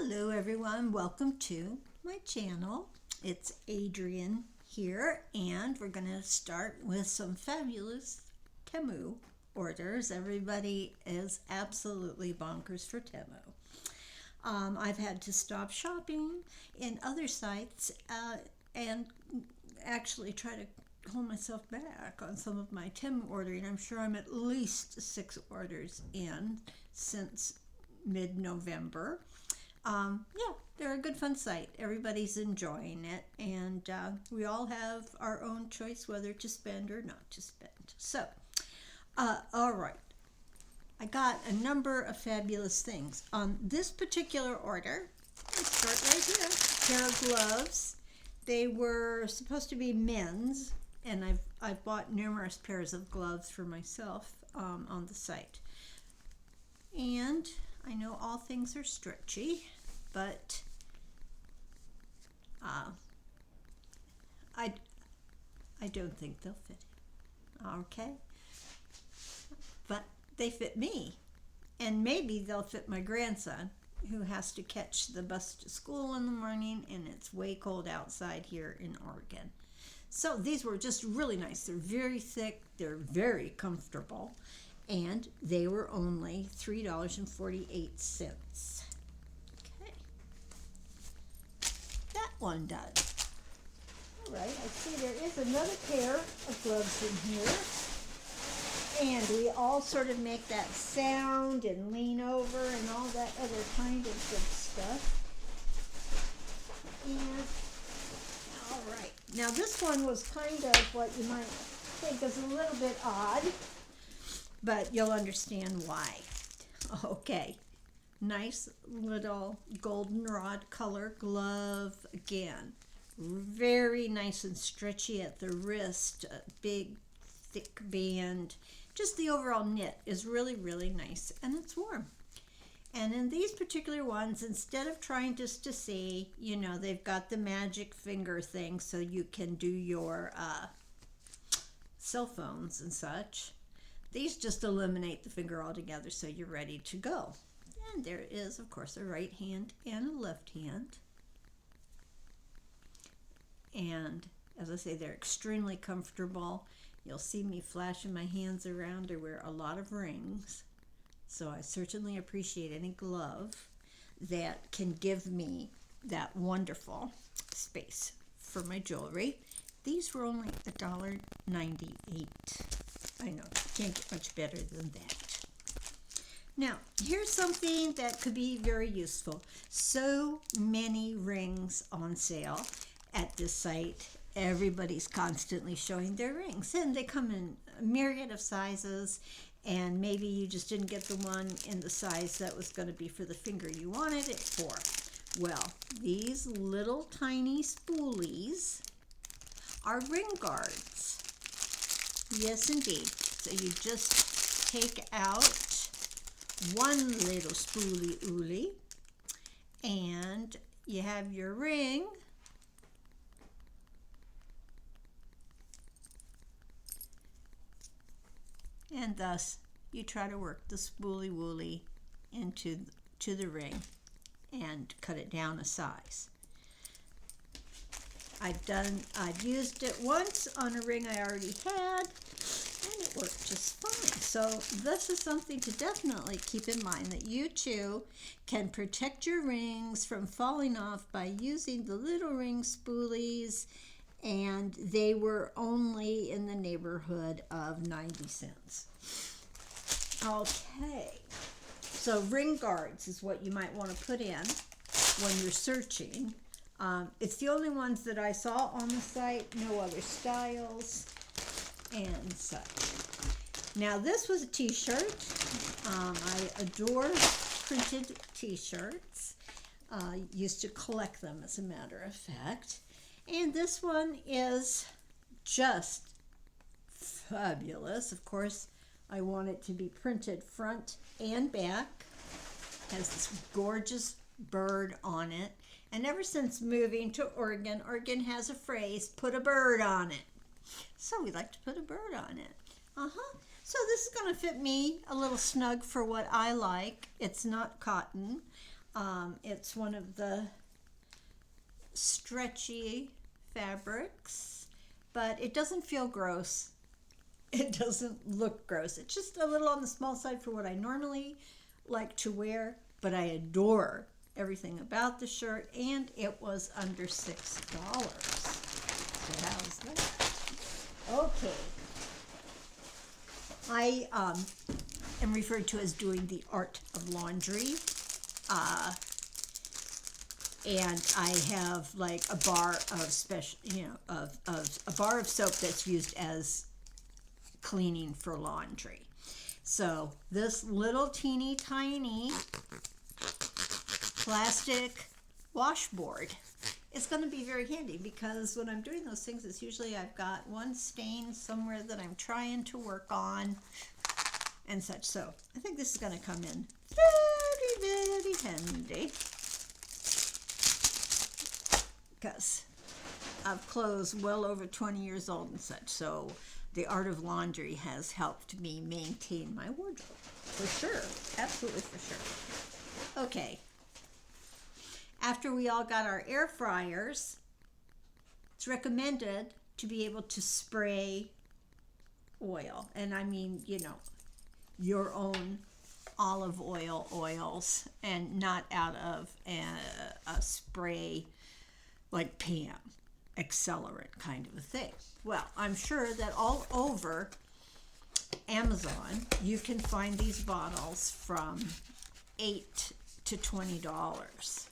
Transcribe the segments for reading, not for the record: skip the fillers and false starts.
Hello everyone, welcome to my channel. It's Adriane here, and we're going to start with some fabulous Temu orders. Everybody is absolutely bonkers for Temu. I've had to stop shopping in other sites and actually try to hold myself back on some of my Temu ordering. I'm sure I'm at least 6 orders in since mid-November. Yeah, they're a good fun site. Everybody's enjoying it, and we all have our own choice whether to spend or not to spend. So, all right. I got a number of fabulous things. On this particular order, let's start right here. Pair of gloves. They were supposed to be men's, and I've bought numerous pairs of gloves for myself on the site. And I know all things are stretchy, but I don't think they'll fit. Okay? But they fit me, and maybe they'll fit my grandson, who has to catch the bus to school in the morning, and it's way cold outside here in Oregon. So these were just really nice. They're very thick, they're very comfortable, and they were only $3.48. Okay. That one done. All right, I see there is another pair of gloves in here. And we all sort of make that sound and lean over and all that other kind of good stuff. And, all right. Now this one was kind of what you might think is a little bit odd, but you'll understand why. Okay. Nice little goldenrod color glove again. Very nice and stretchy at the wrist, a big thick band. Just the overall knit is really, really nice, and it's warm. And in these particular ones, instead of trying just to see, you know, they've got the magic finger thing so you can do your cell phones and such. These just eliminate the finger altogether so you're ready to go. And there is, of course, a right hand and a left hand. And as I say, they're extremely comfortable. You'll see me flashing my hands around. I wear a lot of rings, so I certainly appreciate any glove that can give me that wonderful space for my jewelry. These were only $1.98. I know, can't get much better than that. Now, here's something that could be very useful. So many rings on sale at this site. Everybody's constantly showing their rings, and they come in a myriad of sizes, and maybe you just didn't get the one in the size that was going to be for the finger you wanted it for. Well, these little tiny spoolies are ring guards. Yes, indeed. So you just take out one little spoolie and you have your ring. And thus, you try to work the spoolie woolly into the ring and cut it down a size. I've used it once on a ring I already had, and it worked just fine. So this is something to definitely keep in mind, that you too can protect your rings from falling off by using the little ring spoolies. And they were only in the neighborhood of 90 cents. Okay, so ring guards is what you might want to put in when you're searching. It's the only ones that I saw on the site, no other styles and such. Now this was a t-shirt. I adore printed t-shirts. Used to collect them, as a matter of fact. And this one is just fabulous. Of course, I want it to be printed front and back. Has this gorgeous bird on it. And ever since moving to Oregon, Oregon has a phrase, put a bird on it. So we like to put a bird on it. So this is going to fit me a little snug for what I like. It's not cotton. It's one of the stretchy fabrics, but it doesn't feel gross. It doesn't look gross. It's just a little on the small side for what I normally like to wear, but I adore everything about the shirt, and it was under $6. So how's that? Okay. I am referred to as doing the art of laundry. And I have like a bar of special, of a bar of soap that's used as cleaning for laundry. So this little teeny tiny plastic washboard is going to be very handy, because when I'm doing those things, it's usually I've got one stain somewhere that I'm trying to work on and such. So I think this is going to come in very, very handy, because I've clothes well over 20 years old and such. So the art of laundry has helped me maintain my wardrobe, for sure. Absolutely for sure. Okay. After we all got our air fryers, it's recommended to be able to spray oil. And I mean, your own olive oil oils, and not out of a spray like Pam, accelerant kind of a thing. Well, I'm sure that all over Amazon you can find these bottles from $8 to $20.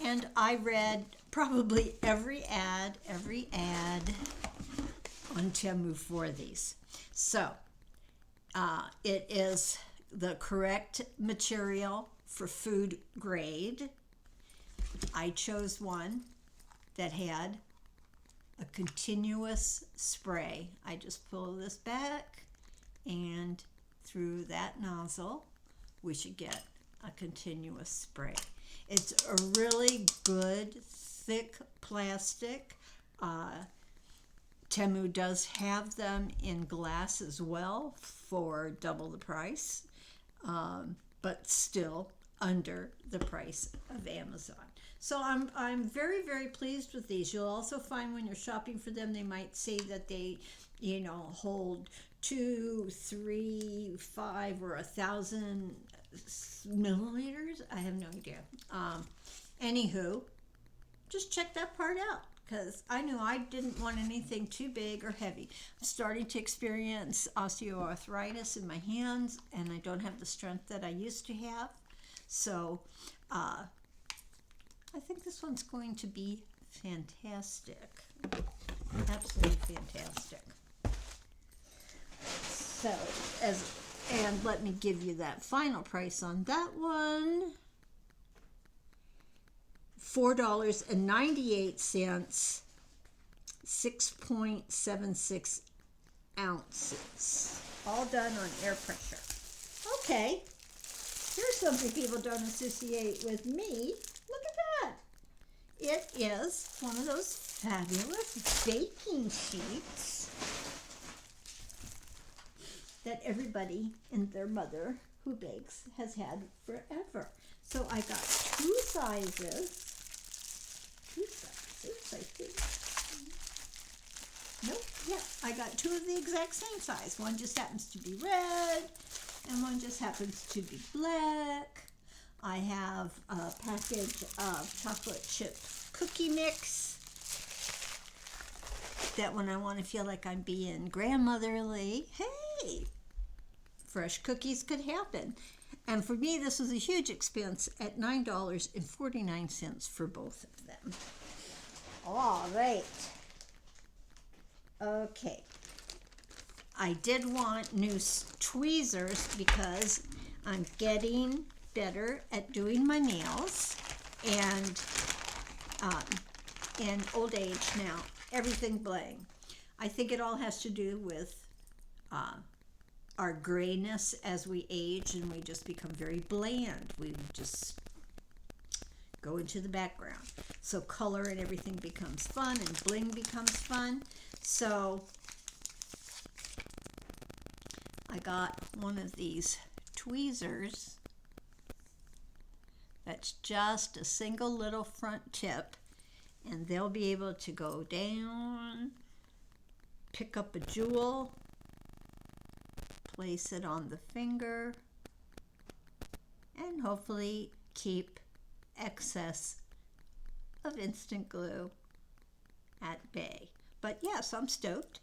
And I read probably every ad on Temu for these. So it is the correct material for food grade. I chose one that had a continuous spray. I just pull this back, and through that nozzle we should get a continuous spray. It's a really good thick plastic. Temu does have them in glass as well for double the price, but still under the price of Amazon. So I'm very, very pleased with these. You'll also find when you're shopping for them, they might say that they, hold 2, 3, 5, or 1,000 milliliters. I have no idea. Anywho, just check that part out, because I knew I didn't want anything too big or heavy. I'm starting to experience osteoarthritis in my hands, and I don't have the strength that I used to have. So I think this one's going to be fantastic. Absolutely fantastic. So, and let me give you that final price on that one. $4.98, 6.76 ounces. All done on air pressure. Okay. Here's something people don't associate with me. Look at that. It is one of those fabulous baking sheets that everybody and their mother who bakes has had forever. So I got two sizes, I think. Nope, yeah, I got two of the exact same size. One just happens to be red, and one just happens to be black. I have a package of chocolate chip cookie mix that when I want to feel like I'm being grandmotherly, hey, fresh cookies could happen. And for me, this was a huge expense at $9.49 for both of them. All right. Okay. I did want new tweezers because I'm getting better at doing my nails, and in old age now, everything bling. I think it all has to do with our grayness as we age, and we just become very bland. We just go into the background. So color and everything becomes fun, and bling becomes fun. So I got one of these tweezers it's just a single little front tip, and they'll be able to go down, pick up a jewel, place it on the finger, and hopefully keep excess of instant glue at bay. But yes, I'm stoked.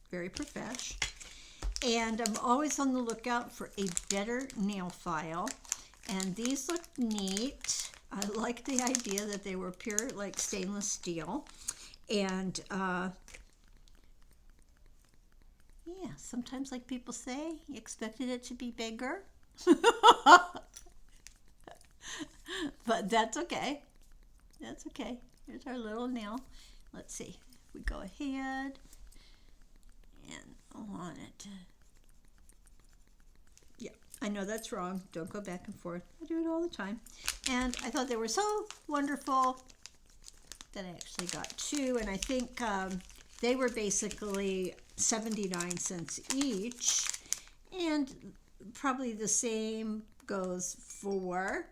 Very profesh. And I'm always on the lookout for a better nail file. And these look neat. I like the idea that they were pure like stainless steel. And yeah, sometimes like people say, you expected it to be bigger. But that's okay. That's okay. Here's our little nail. Let's see. We go ahead and I want it to, yeah, I know that's wrong. Don't go back and forth. I do it all the time. And I thought they were so wonderful that I actually got two. And I think they were basically 79 cents each. And probably the same goes for,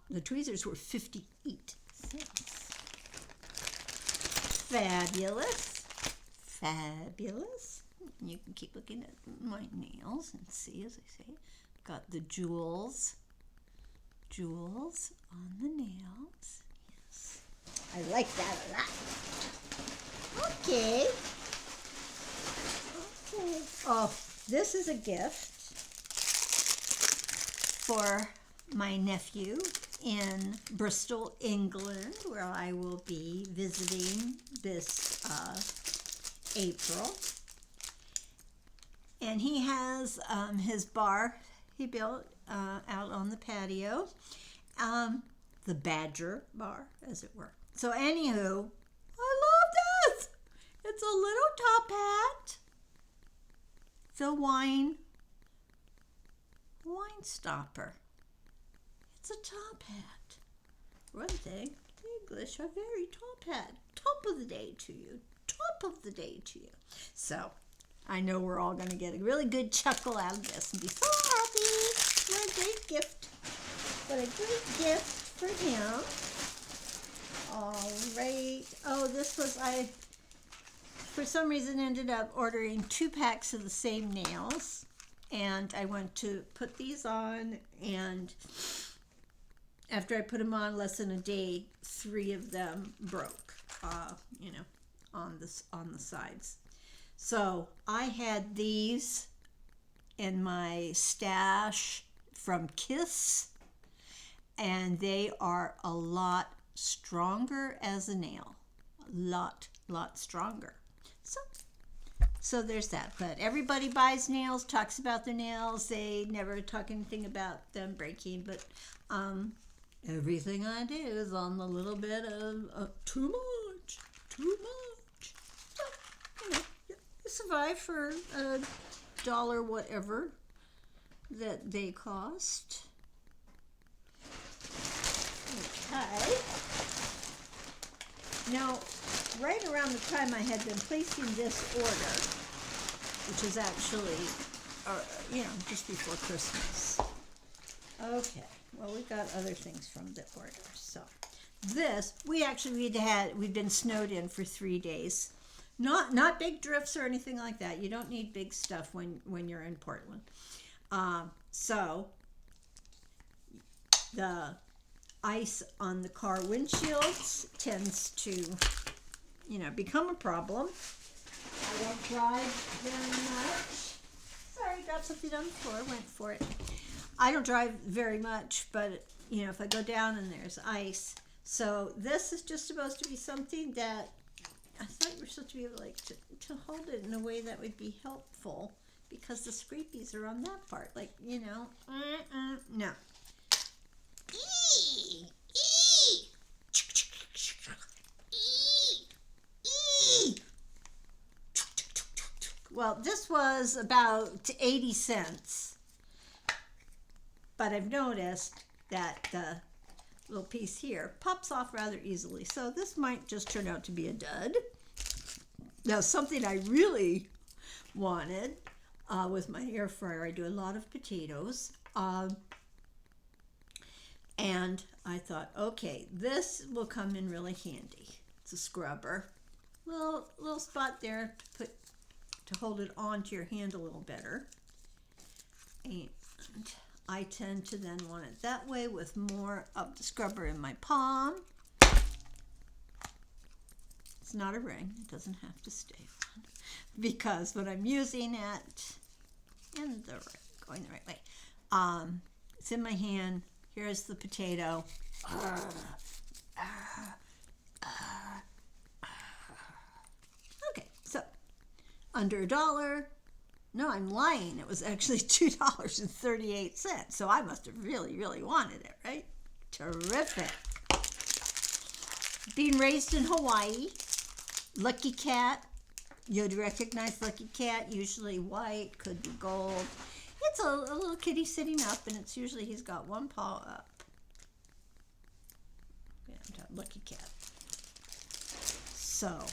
the tweezers were 58 cents. Fabulous. Fabulous. You can keep looking at my nails and see, as I say, got the jewels on the nails. Yes, I like that a lot. Okay. Oh, this is a gift for my nephew in Bristol, England, where I will be visiting this April. And he has his bar he built out on the patio, the Badger bar, as it were. So anywho, I love this. It's a little top hat. It's a wine stopper. It's a top hat. One thing, the English are very top hat. Top of the day to you. Top of the day to you. So, I know we're all going to get a really good chuckle out of this and be so happy. What a great gift. What a great gift for him. All right. Oh, this was, I, for some reason, ended up ordering 2 packs of the same nails. And I went to put these on, and after I put them on less than a day, 3 of them broke, on the sides. So I had these in my stash from Kiss, and they are a lot stronger as a nail. A lot stronger. So there's that. But everybody buys nails, talks about their nails. They never talk anything about them breaking. But everything I do is on the little bit of too much. So, you survive for $1 whatever that they cost. Okay. Now, right around the time I had been placing this order, which is actually, just before Christmas. Okay, well, we got other things from the order. So, this, we'd been snowed in for 3 days. Not big drifts or anything like that. You don't need big stuff when you're in Portland. So, the ice on the car windshields tends to, become a problem. I don't drive very much. Sorry, got something on the floor, went for it. I don't drive very much, but, if I go down and there's ice. So this is just supposed to be something that I thought you were supposed to be able to hold it in a way that would be helpful, because the scrapies are on that part. No. Well, this was about 80 cents, but I've noticed that the little piece here pops off rather easily, so this might just turn out to be a dud. Now, something I really wanted with my air fryer, I do a lot of potatoes. And I thought, okay, this will come in really handy. It's a scrubber. Little spot there to hold it onto your hand a little better. And I tend to then want it that way with more of the scrubber in my palm. It's not a ring. It doesn't have to stay on. Because when I'm using it going the right way, it's in my hand. Here's the potato. Okay, so under $1. No, I'm lying. It was actually $2.38. So I must have really, really wanted it, right? Terrific. Being raised in Hawaii, Lucky Cat. You'd recognize Lucky Cat, usually white, could be gold. It's a little kitty sitting up, and it's usually he's got one paw up. Yeah, Lucky Cat. So,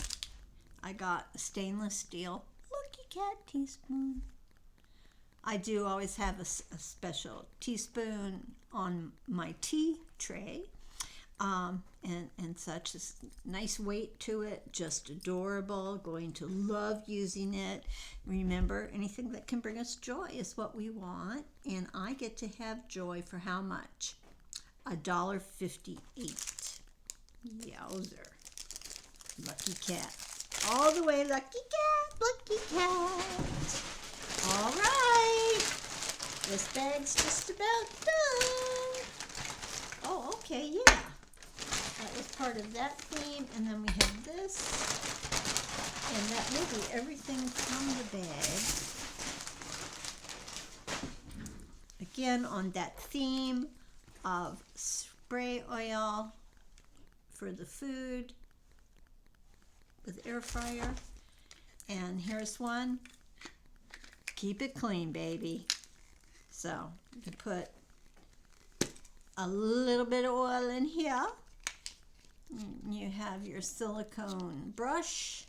I got a stainless steel Lucky Cat teaspoon. I do always have a special teaspoon on my tea tray. And such. This nice weight to it, just adorable. Going to love using it. Remember, anything that can bring us joy is what we want, and I get to have joy for how much? $1.58. Yowzer. Lucky Cat. All the way, Lucky Cat, Lucky Cat. All right. This bag's just about done. Oh, okay, yeah. That was part of that theme, and then we have this, and that will be everything from the bag. Again, on that theme of spray oil for the food with air fryer. And here's one. Keep it clean, baby. So you can put a little bit of oil in here. You have your silicone brush,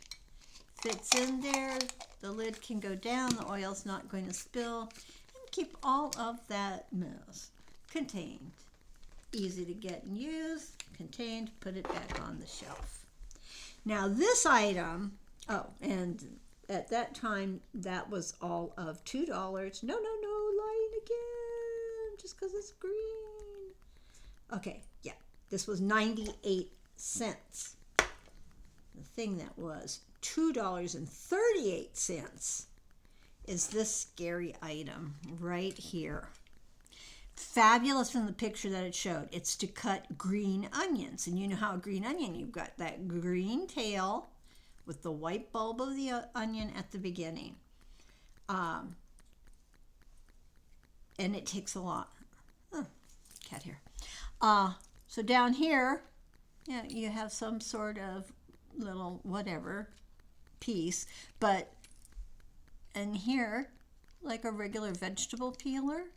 fits in there, the lid can go down, the oil's not going to spill, and keep all of that mess contained. Easy to get and use, contained, put it back on the shelf. Now this item, and at that time that was all of $2. No, lying again, just because it's green. Okay, yeah, this was 98 cents. The thing that was $2.38 is this scary item right here. Fabulous from the picture that it showed. It's to cut green onions. And you know how a green onion, you've got that green tail with the white bulb of the onion at the beginning. And it takes a lot. Oh, cat here. So down here, yeah, you have some sort of little whatever piece, but in here, like a regular vegetable peeler,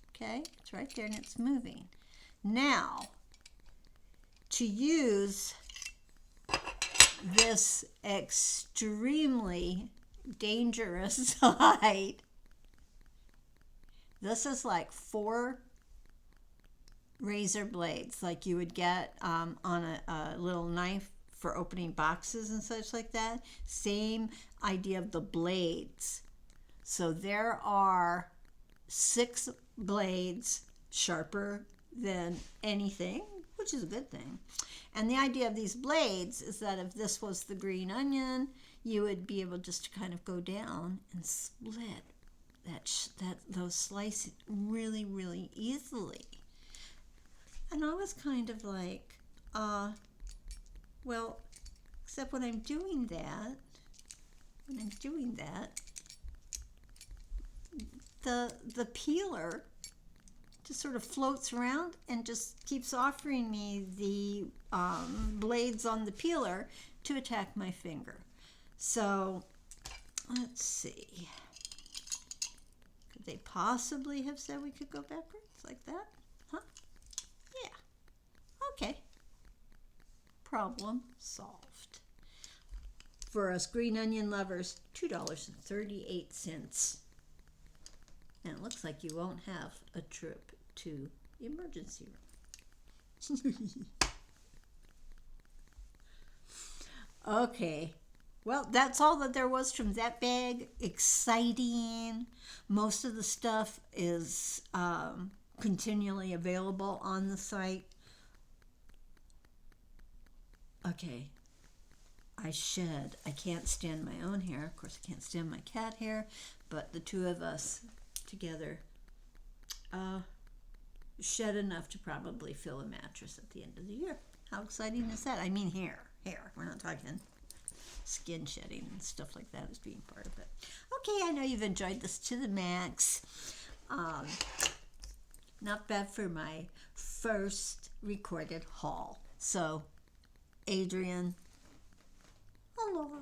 okay, it's right there and it's moving. Now, to use this extremely dangerous side, this is like 4 razor blades like you would get on a little knife for opening boxes and such like that. Same idea of the blades. So there are 6 blades, sharper than anything, which is a good thing. And the idea of these blades is that if this was the green onion, you would be able just to kind of go down and split those slices really, really easily. And I was kind of like, well, except when I'm doing that, the peeler just sort of floats around and just keeps offering me the blades on the peeler to attack my finger. So, let's see. Could they possibly have said we could go backwards like that? Huh? Yeah. Okay. Problem solved. For us green onion lovers, $2.38. And it looks like you won't have a trip to the emergency room. Okay. Well, that's all that there was from that bag. Exciting. Most of the stuff is continually available on the site. Okay. I shed. I can't stand my own hair. Of course, I can't stand my cat hair, but the two of us together shed enough to probably fill a mattress at the end of the year. How exciting is that? I mean, hair. We're not talking skin shedding and stuff like that as being part of it. Okay, I know you've enjoyed this to the max. Not bad for my first recorded haul. So, Adriane, aloha.